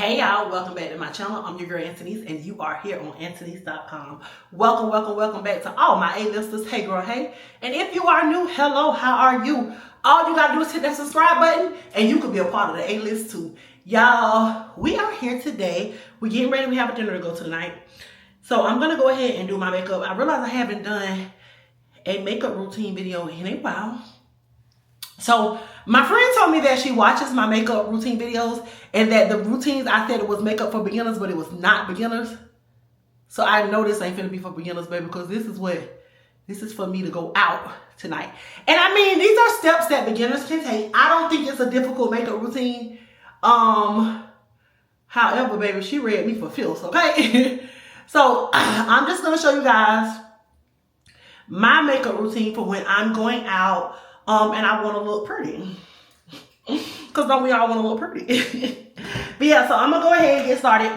Hey y'all, welcome back to my channel. I'm your girl Antonise and you are here on Antonise.com. Welcome back to all my A-listers. Hey girl, hey. And if you are new, hello, how are you? All you gotta do is hit that subscribe button and you could be a part of the A-list too. Y'all, we are here today. We're getting ready. We have a dinner to go to tonight. So I'm gonna go ahead and do my makeup. I realize I haven't done a makeup routine video in a while. So my friend told me that she watches my makeup routine videos and that the routines I said it was makeup for beginners, but it was not beginners. So I know this ain't finna be for beginners, baby, because this is for me to go out tonight. And I mean, these are steps that beginners can take. I don't think it's a difficult makeup routine. However, baby, she read me for filth, okay? So I'm just gonna show you guys my makeup routine for when I'm going out. And I want to look pretty. Because don't we all want to look pretty? But yeah, so I'm going to go ahead and get started.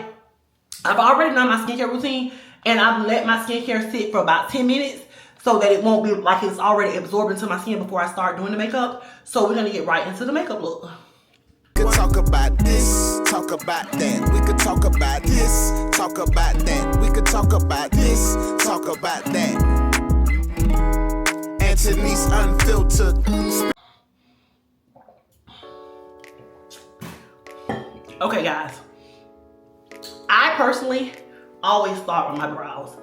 I've already done my skincare routine. And I've let my skincare sit for about 10 minutes. So that it won't be like it's already absorbed into my skin before I start doing the makeup. So we're going to get right into the makeup look. We could talk about this, talk about that. We could talk about this, talk about that. We could talk about this, talk about that. Antonise Unfiltered. Okay, guys. I personally always start with my brows.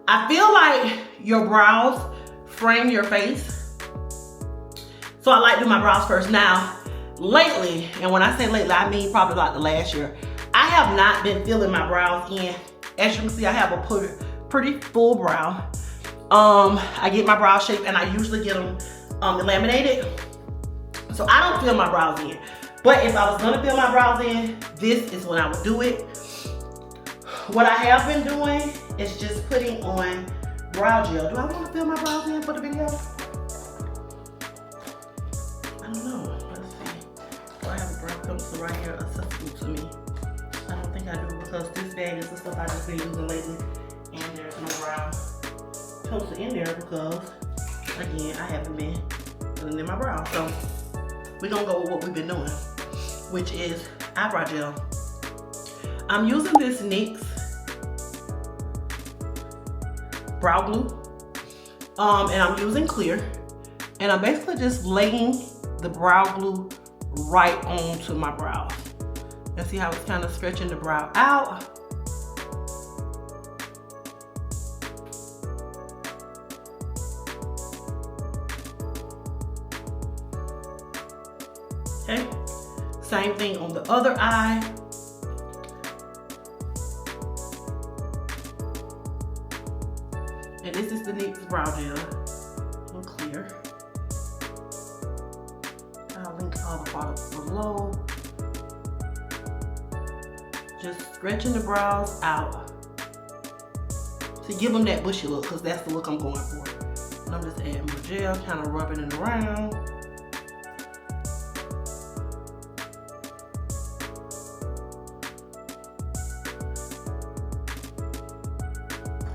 I feel like your brows frame your face. So I like to do my brows first. Now, lately, and when I say lately, I mean probably like the last year, I have not been filling my brows in. As you can see, I have a pretty full brow. I get my brow shaped and I usually get them laminated. So I don't fill my brows in. But if I was gonna fill my brows in, this is when I would do it. What I have been doing is just putting on brow gel. Do I want to fill my brows in for the video? I don't know. Let's see. Do I have a brow pencil right here accessible to me? I don't think I do because this bag is the stuff I've just been using lately and there's no brow pencil in there because, again, I haven't been filling in my brows. So we're gonna go with what we've been doing, which is eyebrow gel. I'm using this NYX brow glue, and I'm using clear, and I'm basically just laying the brow glue right onto my brows. And see how it's kind of stretching the brow out. Okay, same thing on the other eye. And this is the NYX brow gel in clear. I'll link all the products below. Just stretching the brows out to give them that bushy look, because that's the look I'm going for. And I'm just adding more gel, kind of rubbing it around.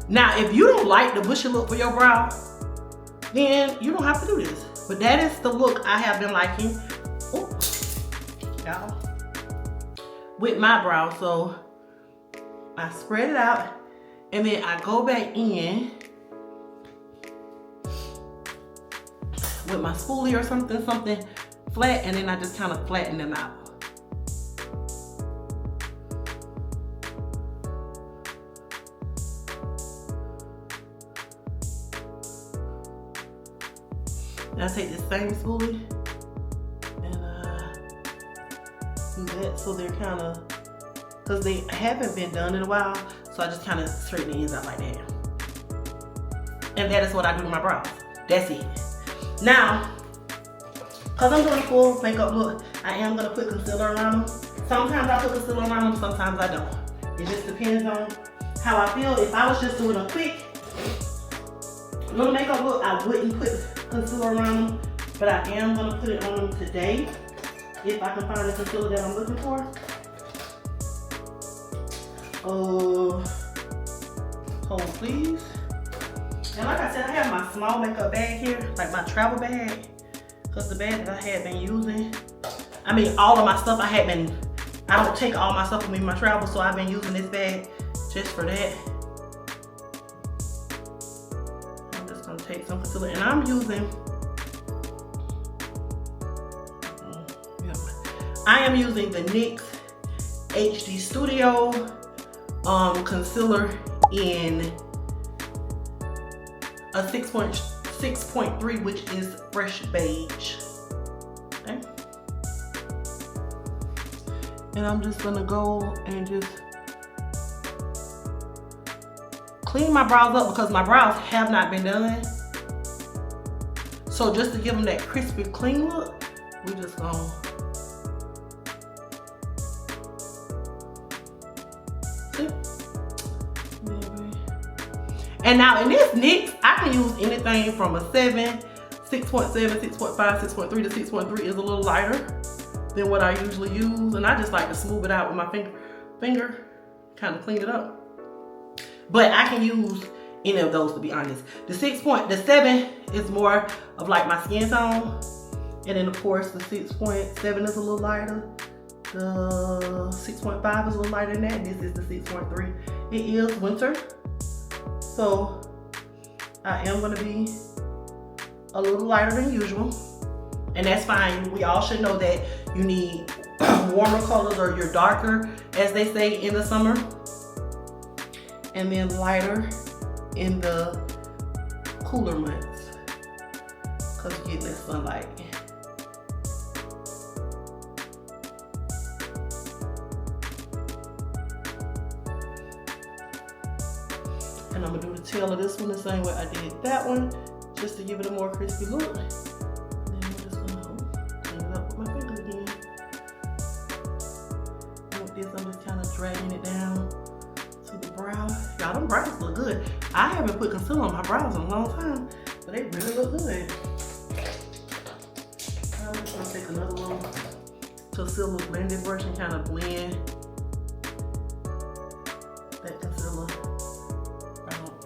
Now, if you don't like the bushy look for your brow, then you don't have to do this. But that is the look I have been liking, y'all, with my brow. So I spread it out and then I go back in with my spoolie or something flat, and then I just kind of flatten them out. And I take this same spoolie and do that so they're kind of, because they haven't been done in a while, so I just kind of straighten the ends out like that. And that is what I do to my brows. That's it. Now, because I'm doing a full makeup look, I am going to put concealer around them. Sometimes I put concealer around them, sometimes I don't. It just depends on how I feel. If I was just doing a quick little makeup look, I wouldn't put concealer around them, but I am going to put it on them today if I can find the concealer that I'm looking for. Hold please. And like I said, I have my small makeup bag here, like my travel bag, because the bag that I had been using, I mean all of my stuff I had been I don't take all my stuff with me in my travel, so I've been using this bag just for that. I'm just gonna take some concealer, and I'm using, I am using the NYX HD Studio concealer in a 6.3, which is fresh beige. Okay. And I'm just gonna go and just clean my brows up because my brows have not been done. So just to give them that crispy clean look, we just gonna see. And now in this NYX, I can use anything from a 7, 6.7, 6.5, 6.3 to 6.3 is a little lighter than what I usually use. And I just like to smooth it out with my finger, kind of clean it up. But I can use any of those, to be honest. The 7 is more of like my skin tone. And then of course the 6.7 is a little lighter. The 6.5 is a little lighter than that. This is the 6.3. It is winter, so I am gonna be a little lighter than usual. And that's fine. We all should know that you need warmer colors, or you're darker, as they say, in the summer. And then lighter in the cooler months, because you get that sunlight. And I'm gonna do the tail of this one the same way I did that one, just to give it a more crispy look. And then I'm just gonna clean it up with my finger again. And with this, I'm just kind of dragging it down to the brow. Y'all, them brows look good. I haven't put concealer on my brows in a long time, but they really look good. I'm just gonna take another little concealer blending brush and kind of blend that concealer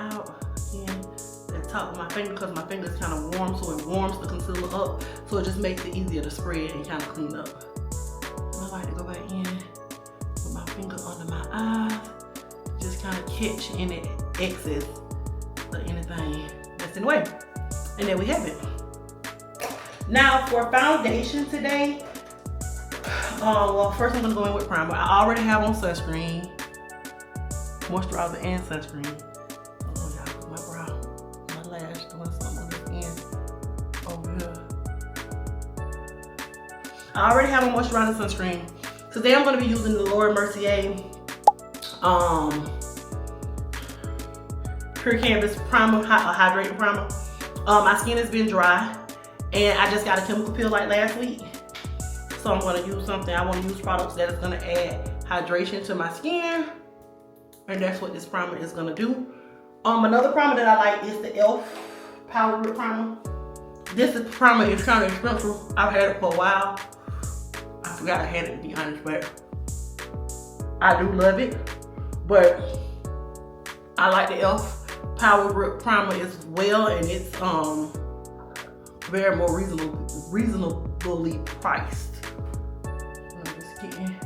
out again. That top of my finger, because my finger is kind of warm, so it warms the concealer up, so it just makes it easier to spread and kind of clean up. And I like to go back in with my finger under my eyes, just kind of catch any excess or anything that's in the way. And there we have it. Now for foundation today, well, first I'm gonna go in with primer. I already have on sunscreen, moisturizer and sunscreen. Oh y'all, my brow, my lash doing something on this end over here. I already have a moisturizer and sunscreen. Today I'm gonna be using the Laura Mercier Pure Canvas Primer, Hydrating Primer. My skin has been dry, and I just got a chemical peel like last week. So I'm gonna use something, I wanna use products that is gonna add hydration to my skin. And that's what this primer is gonna do. Another primer that I like is the e.l.f. Power Grip Primer. This primer is kind of expensive. I've had it for a while. I forgot I had it, to be honest, but I do love it. But I like the e.l.f. Power Grip Primer as well, and it's very more reasonably priced. I'm just getting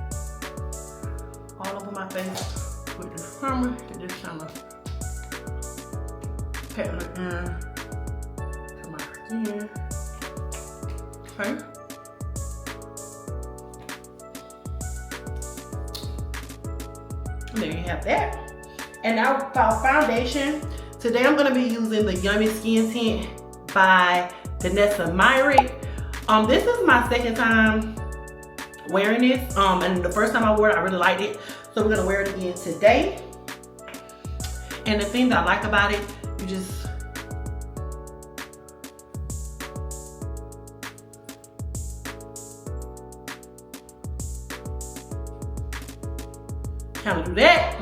all over my face with this primer and just kind of patting it into my skin. Okay. And there you have that. And now for foundation, today I'm going to be using the Yummy Skin Tint by Danessa Myrick. This is my second time wearing this, and the first time I wore it, I really liked it. So we're gonna wear it again today. And the thing that I like about it, you just kind of do that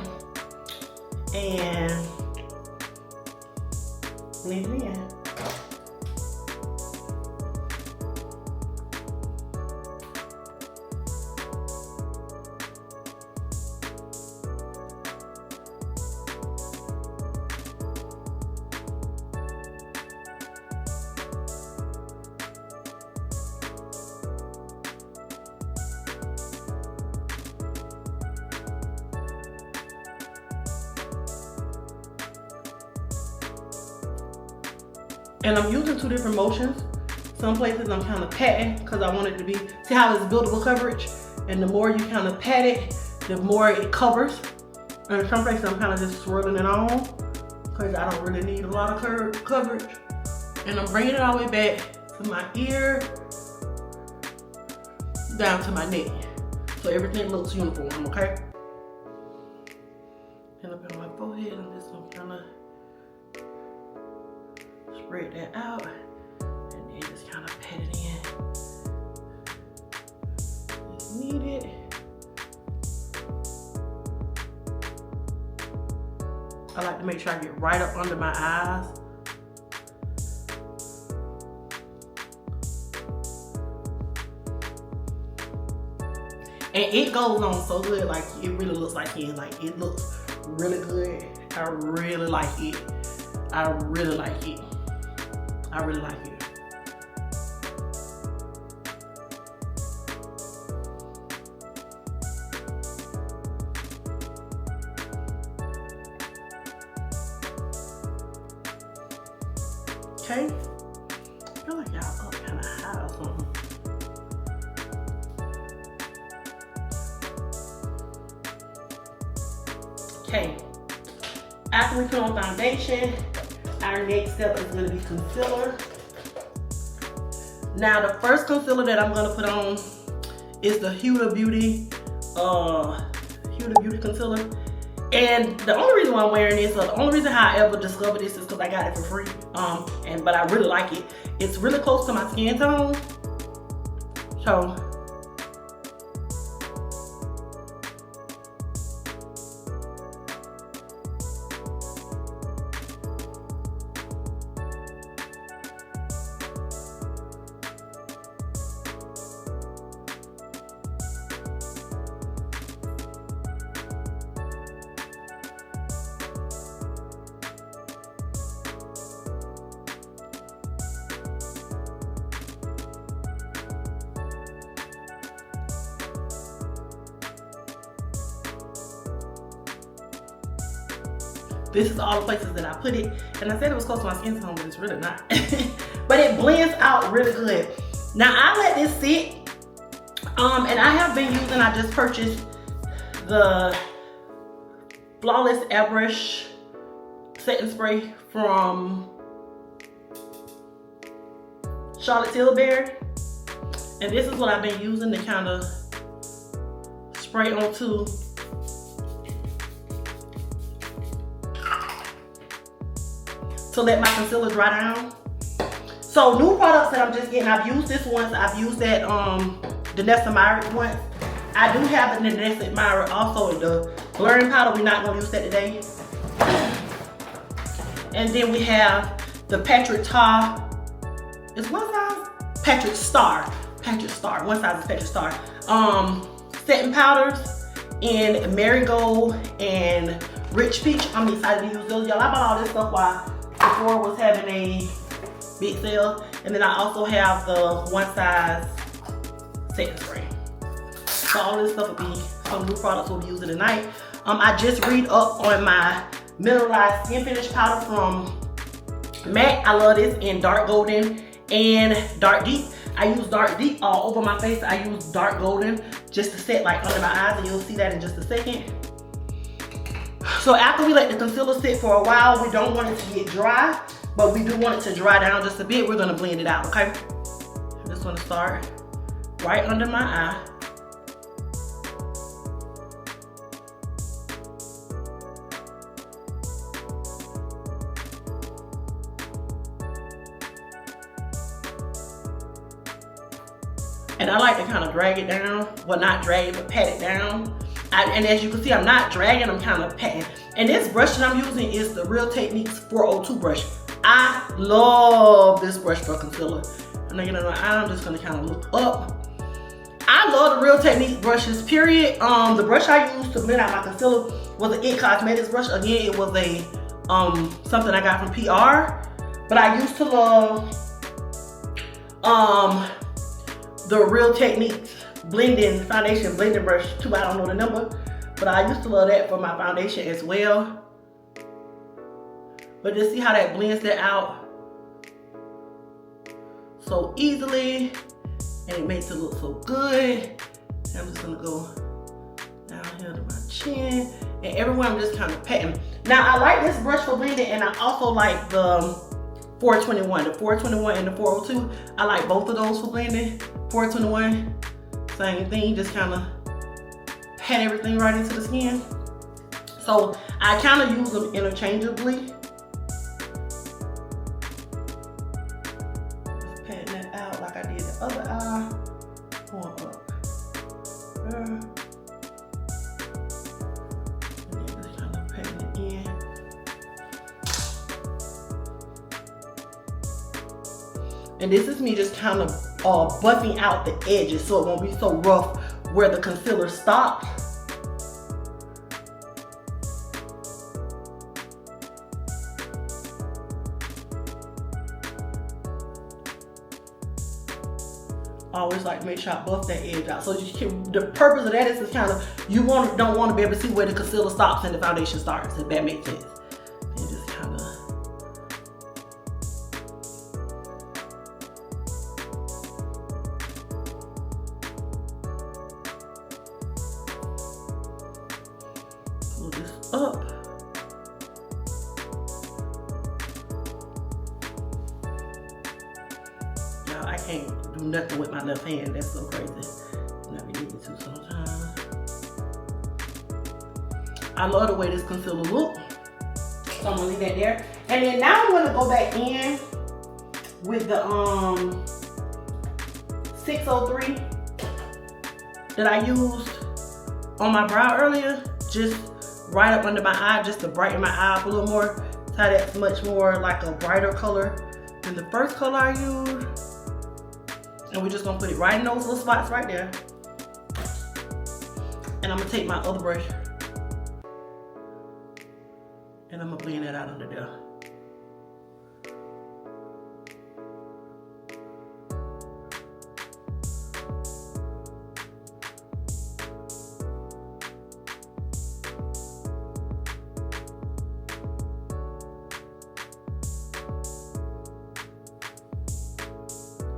and blend it in. And I'm using 2 different motions. Some places I'm kind of patting because I want it to be, see how it's buildable coverage? And the more you kind of pat it, the more it covers. And in some places I'm kind of just swirling it on because I don't really need a lot of coverage. And I'm bringing it all the way back to my ear, down to my neck. So everything looks uniform, okay? And up on my forehead, I'm just gonna kind of spread that out. And then just kind of pat it in. If needed. I like to make sure I get right up under my eyes. And it goes on so good, like it really looks like it. Like it looks really good. I really like it. I really like it. I really like it. Okay. I feel like y'all up kind of high or something. Okay, after we put on foundation, our next step is going to be concealer. Now the first concealer that I'm going to put on is the Huda Beauty concealer. And the only reason why I'm wearing this, or the only reason how I ever discovered this is because I got it for free. But I really like it. It's really close to my skin tone. So this is all the places that I put it. And I said it was close to my skin tone, but it's really not. But it blends out really good. Now I let this sit. And I have been using, I just purchased the Flawless Airbrush setting spray from Charlotte Tilbury. And this is what I've been using to kind of spray onto to let my concealer dry down. So new products that I'm just getting, I've used this once, I've used that Danessa Myricks once. I do have the Danessa Myricks also in the blurring powder. We're not gonna use that today. And then we have the Patrick Star. Is one size? Patrick Star. One size is Patrick Star. Setting powders in Marigold and Rich Peach. I'm excited to use those. Y'all, I bought all this stuff while Sephora was having a big sale. And then I also have the one size setting spray. So all this stuff will be some new products we'll be using tonight. I just read up on my mineralized skin finish powder from MAC. I love this in dark golden and dark deep. I use dark deep all over my face. I use dark golden just to set like under my eyes, and you'll see that in just a second. So after we let the concealer sit for a while, we don't want it to get dry, but we do want it to dry down just a bit. We're gonna blend it out, okay? I'm just gonna start right under my eye. And I like to kind of drag it down. Well, not drag it, but pat it down. And as you can see, I'm not dragging, I'm kind of patting. And this brush that I'm using is the Real Techniques 402 brush. I love this brush for concealer. And then, I'm just gonna kind of look up. I love the Real Techniques brushes, period. The brush I used to blend out my concealer was an It Cosmetics brush. Again, it was a something I got from PR. But I used to love the Real Techniques foundation blending brush too. I don't know the number, but I used to love that for my foundation as well. But just see how that blends that out so easily, and it makes it look so good. And I'm just gonna go down here to my chin, and everywhere I'm just kind of patting. Now I like this brush for blending, and I also like the 421, the 421 and the 402. I like both of those for blending. 421, same thing, just kind of pat everything right into the skin. So I kind of use them interchangeably. Just patting that out like I did the other eye. Going up there. And then just kind of patting it in. And this is me just kind of buffing out the edges so it won't be so rough where the concealer stops. I always like to make sure I buff that edge out. So you can, the purpose of that is to kind of, you don't want to be able to see where the concealer stops and the foundation starts, if that makes sense. And just kind of pull this up. Y'all, I can't do nothing with my left hand. That's so crazy. And I be needing to sometimes. I love the way this concealer looks. So I'm gonna leave that there. And then now I'm gonna go back in with the 603 that I used on my brow earlier. Just right up under my eye, just to brighten my eye up a little more. So that's much more like a brighter color than the first color I used. And we're just gonna put it right in those little spots right there. And I'm gonna take my other brush and I'm gonna blend that out under there.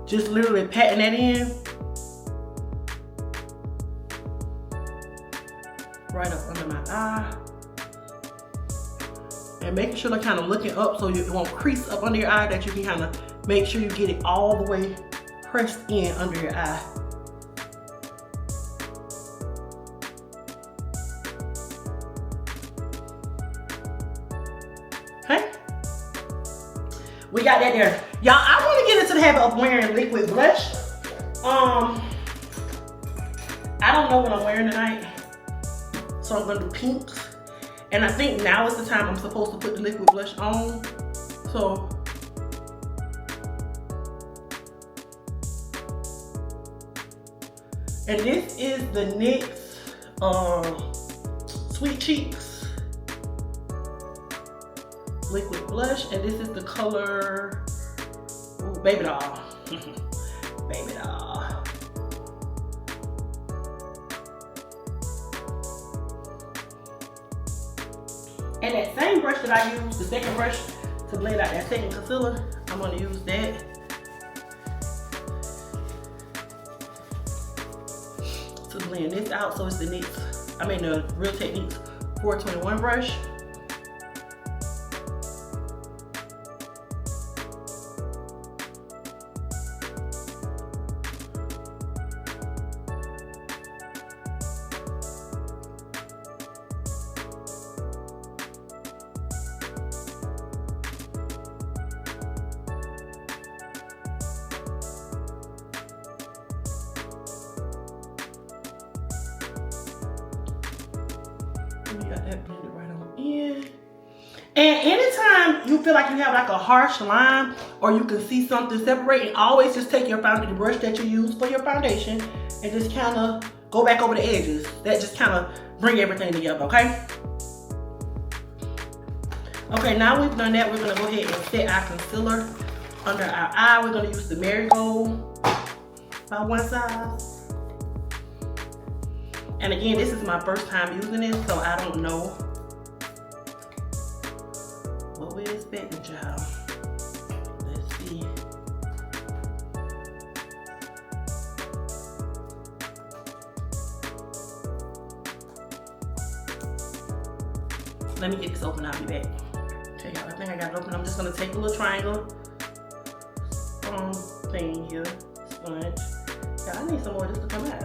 Just literally patting that in. Right up under my eye. And making sure they're kind of looking up so it won't crease up under your eye, that you can kind of make sure you get it all the way pressed in under your eye. Okay? We got that there. Y'all, I want to get into the habit of wearing liquid blush. I don't know what I'm wearing tonight, so I'm gonna do pinks. And I think now is the time I'm supposed to put the liquid blush on. So, and this is the NYX Sweet Cheeks liquid blush, and this is the color, ooh, Baby Doll. Baby Doll. And that same brush that I used, the second brush, to blend out that second concealer, I'm gonna use that. To blend this out, so it's the NYX, the Real Techniques 421 brush. You got that blended right on in. And anytime you feel like you have like a harsh line, or you can see something separating, always just take your foundation, the brush that you use for your foundation, and just kind of go back over the edges. That just kind of bring everything together, okay? Okay, now we've done that, we're gonna go ahead and set our concealer under our eye. We're gonna use the Marigold by One Size. And again, this is my first time using this, so I don't know what we're expecting, child. Let's see. Let me get this open, I'll be back. Okay, y'all, I think I got it open. I'm just gonna take a little triangle thing here, sponge. Yeah, I need some more of this to come out.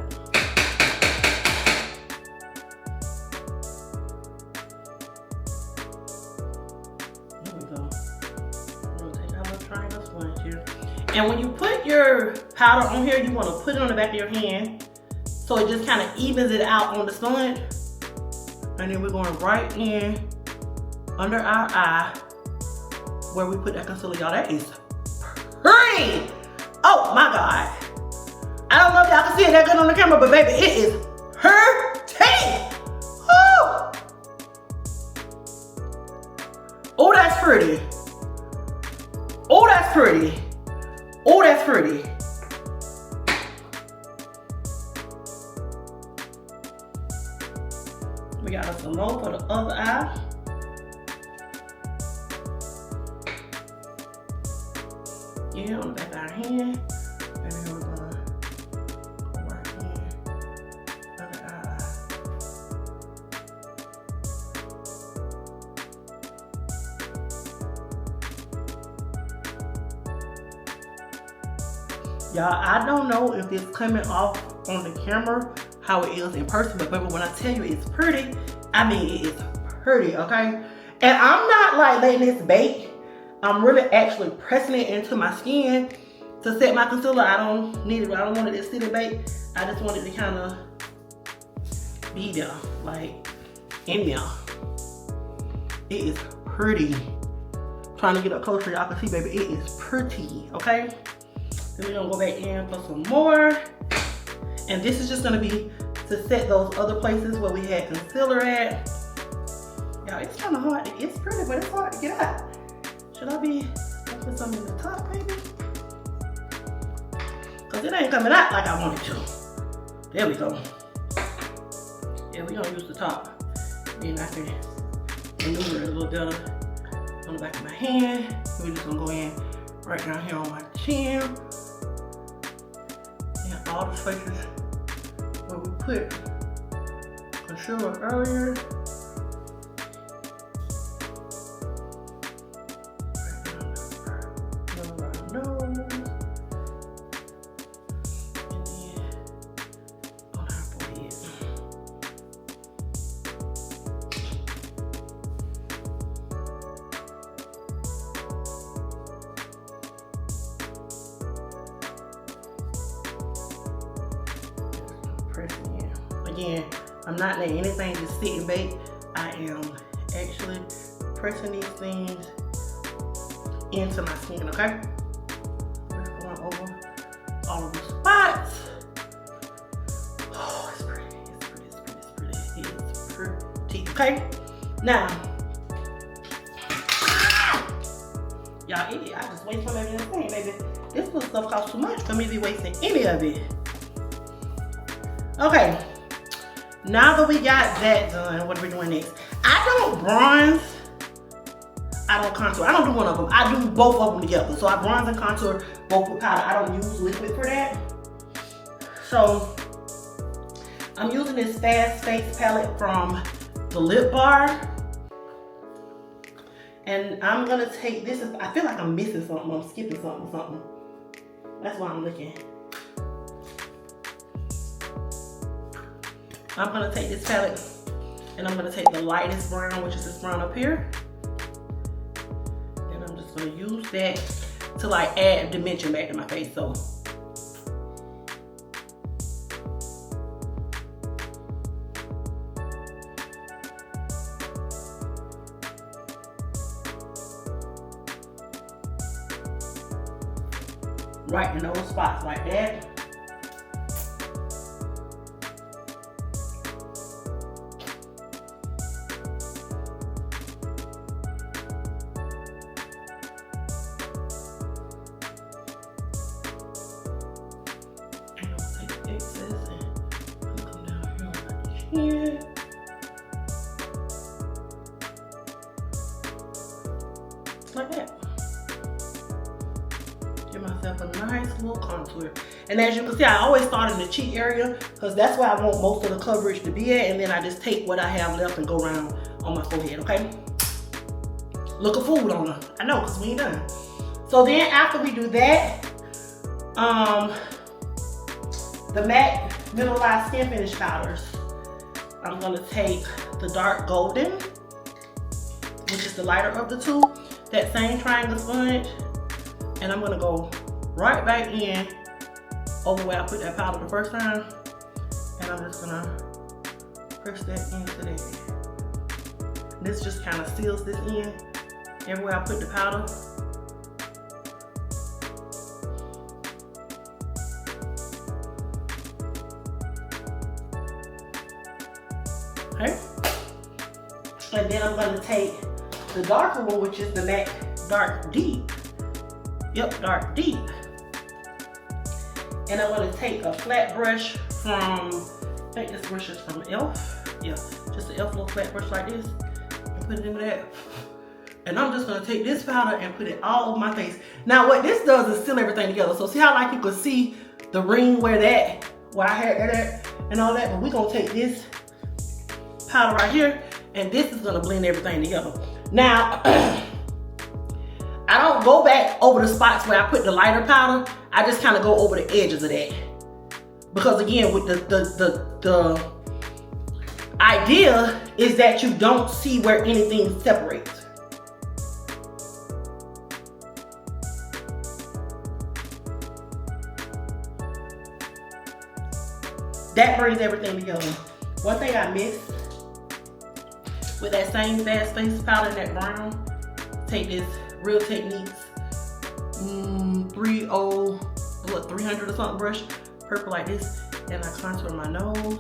There we go. I'm gonna take our little triangle sponge here. And when you put your powder on here, you wanna put it on the back of your hand so it just kind of evens it out on the sponge. And then we're going right in under our eye where we put that concealer. Y'all, that is pretty. Oh my God. I don't know if y'all can see it that good on the camera, but baby, it is pretty. Oh, that's pretty. Oh, that's pretty. Oh, that's pretty. We got some more for the other eye. Yeah, on the back of our hand. And then we're gonna go right here, other eye. Y'all, I don't know if it's coming off on the camera how it is in person, but baby, when I tell you it's pretty, I mean it is pretty, okay? And I'm not like letting this bake. I'm really actually pressing it into my skin to set my concealer. I don't need it. I don't want it to sit and bake. I just want it to kind of be there, like in there. It is pretty. Trying to get up closer, y'all can see, baby, it is pretty, okay? Then we're gonna go back in for some more. And this is just gonna be to set those other places where we had concealer at. Y'all, it's kind of hard. It's pretty, but it's hard to get out. Should I put some in the top, baby? Cause it ain't coming out like I wanted to. There we go. Yeah, we're gonna use the top. Then I can maneuver it a little better on the back of my hand. We're just gonna go in right down here on my chin. And all the places where we put concealer earlier. Again, I'm not letting anything just sit and bake. I am actually pressing these things into my skin, okay? Just going over all of the spots. Oh, it's pretty, it's pretty, it's pretty, it's pretty. It's pretty, okay? Now, y'all, I just waste some of everything, baby. This little stuff costs too much for me to be wasting any of it. Okay. Now that we got that done, what are we doing next? I don't bronze, I don't contour. I don't do one of them. I do both of them together. So I bronze and contour both with powder. I don't use liquid for that. So I'm using this Fast Face palette from the Lip Bar. And I'm gonna take this, I feel like I'm missing something, I'm skipping something. That's why I'm looking. I'm gonna take this palette and I'm gonna take the lightest brown, which is this brown up here. And I'm just gonna use that to like add dimension back to my face. So right in those spots like that. Here. Like that. Give myself a nice little contour. And as you can see, I always start in the cheek area because that's where I want most of the coverage to be at. And then I just take what I have left and go around on my forehead, okay? Look a fool on her. I know, because we ain't done. So then after we do that, the MAC Mineralized Skin Finish Powders, I'm gonna take the dark golden, which is the lighter of the two, that same triangle sponge, and I'm gonna go right back in over where I put that powder the first time, and I'm just gonna press that into there. This just kind of seals this in everywhere I put the powder. Okay. And then I'm gonna take the darker one, which is the MAC Dark Deep. Yep, Dark Deep. And I'm gonna take a flat brush from, I think this brush is from e.l.f. Yeah, just an e.l.f. little flat brush like this, and put it in there. And I'm just gonna take this powder and put it all over my face. Now what this does is seal everything together. So see how like you could see the ring where I had that and all that, but we're gonna take this powder right here, and this is gonna blend everything together. Now, I don't go back over the spots where I put the lighter powder. I just kind of go over the edges of that. Because again, with the idea is that you don't see where anything separates. That brings everything together. One thing I missed with that same Fast Face powder in that brown, take this Real Techniques 300 or something brush, purple like this, and I contour my nose.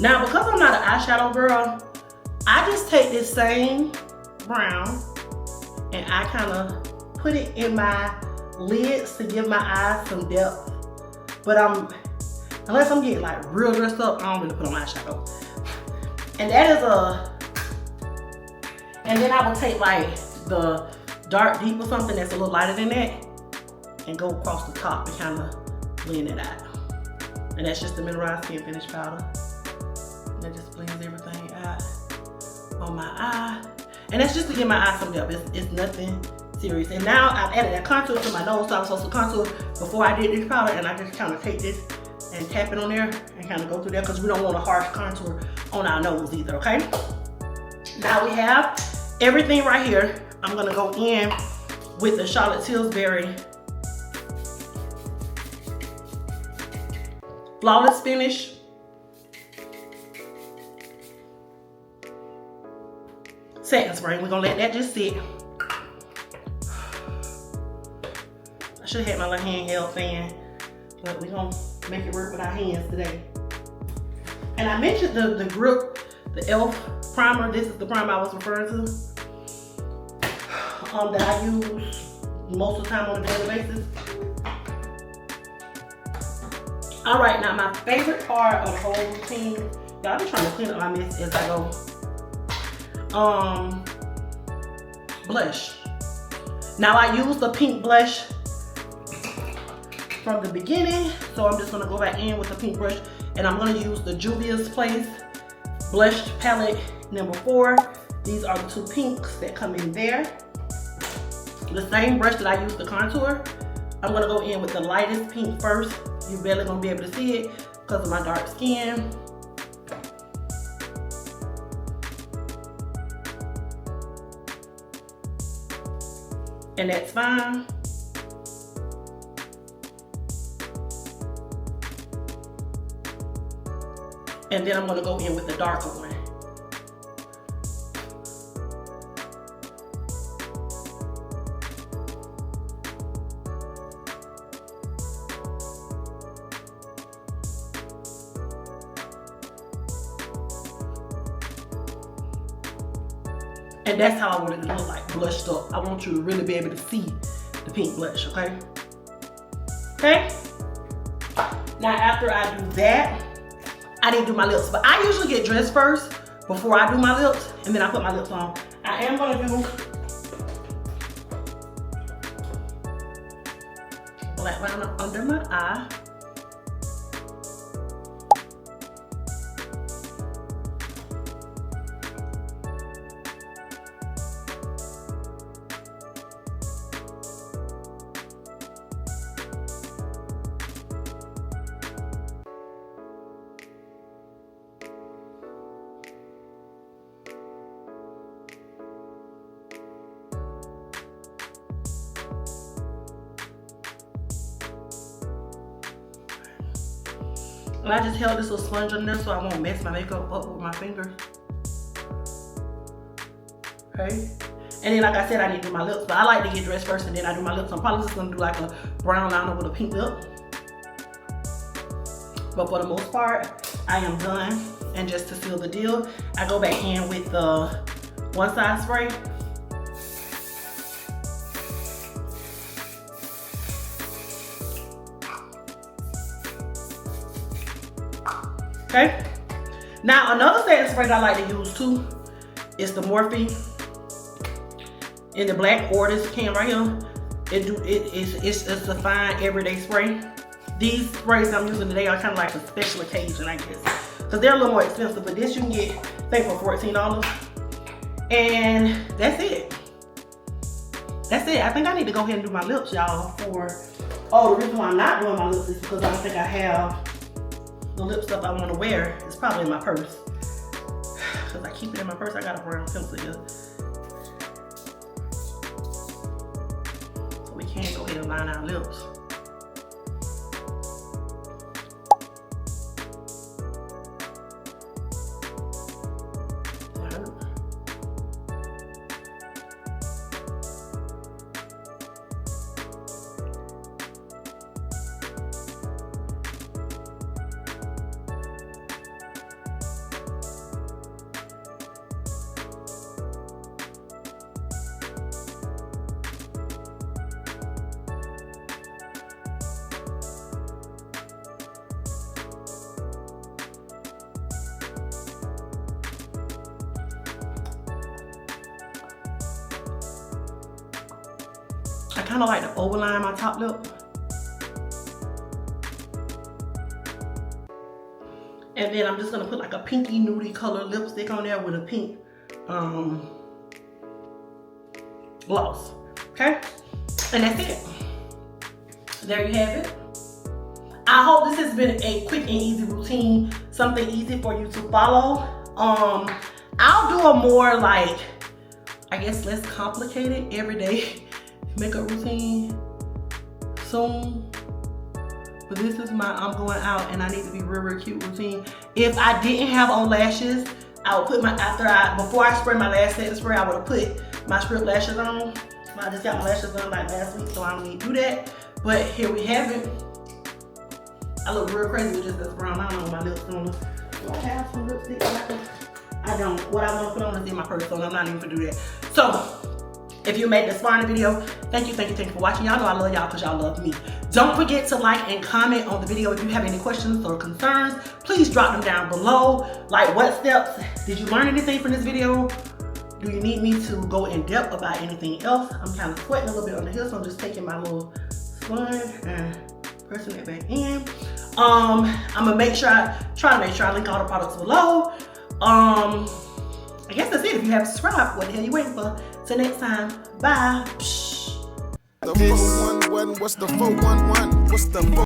Now, because I'm not an eyeshadow girl, I just take this same brown and I kind of put it in my lids to give my eyes some depth. But unless I'm getting like real dressed up, I don't really put on eyeshadow. And that is and then I will take like the Dark Deep or something that's a little lighter than that and go across the top and kind of blend it out. And that's just the Mineralized Skin Finish Powder. That just blends everything out on my eye. And that's just to give my eye some depth. It's nothing serious. And now I've added that contour to my nose. So I was supposed to contour before I did this powder, and I just kind of take this and tap it on there and kind of go through there because we don't want a harsh contour on our nose either, okay? Now we have everything right here. I'm gonna go in with the Charlotte Tilbury Flawless Finish. Setting spray. We're gonna let that just sit. I should have had my little handheld fan, but we're gonna make it work with our hands today. And I mentioned the grip, the e.l.f. primer. This is the primer I was referring to, that I use most of the time on a daily basis. All right, now my favorite part of the whole routine, y'all be trying to clean up my mess as I go. Blush. Now I use the pink blush from the beginning, so I'm just gonna go back in with the pink brush, and I'm gonna use the Juvia's Place Blush Palette number 4. These are the 2 pinks that come in there. The same brush that I used to contour, I'm gonna go in with the lightest pink first. You're barely gonna be able to see it because of my dark skin. And that's fine. And then I'm gonna go in with the darker one. And that's how I want it to look like, blushed up. I want you to really be able to see the pink blush, okay? Okay? Now after I do that, I need to do my lips. But I usually get dressed first before I do my lips, and then I put my lips on. I am gonna do black liner under my eye. And I just held this little sponge on there so I won't mess my makeup up with my fingers. Okay. And then like I said, I need to do my lips, but I like to get dressed first and then I do my lips. I'm probably just gonna do like a brown liner with a pink lip. But for the most part, I am done. And just to seal the deal, I go back in with the One Side spray. Okay. Now another setting spray that I like to use too is the Morphe in the black, or this can right here. It's a fine everyday spray. These sprays I'm using today are kind of like a special occasion, I guess, because they're a little more expensive. But this you can get, I think, for $14, and that's it. That's it. I think I need to go ahead and do my lips, y'all. The reason why I'm not doing my lips is because I don't think I have the lip stuff I want to wear. It's probably in my purse, because I keep it in my purse. I got a brown pencil here, so we can go ahead and line our lips. I kind of like to overline my top lip. And then I'm just gonna put like a pinky nudie color lipstick on there with a pink gloss. Okay? And that's it. There you have it. I hope this has been a quick and easy routine, something easy for you to follow. I'll do a more like, I guess, less complicated everyday makeup routine soon. But this is my I'm going out and I need to be real cute routine. If I didn't have on lashes, I would put before I spray my last setting spray, I would have put my strip lashes on. I just got my lashes done like last week, so I don't need to do that. But here we have it. I look real crazy with just this brown line on my lips. Do I have some lipstick? I don't. What I want to put on is in my purse, so I'm not even gonna do that. So if you made this far in the video, thank you for watching. Y'all know I love y'all because y'all love me. Don't forget to like and comment on the video. If you have any questions or concerns, please drop them down below. Like, what steps, did you learn anything from this video? Do you need me to go in depth about anything else? I'm kind of sweating a little bit on the heel, so I'm just taking my little sponge and pressing it back in. I'm gonna try to make sure I link all the products below. I guess that's it. If you haven't subscribed, what the hell you waiting for? Till next time, bye. The 411, what's the 411? What's the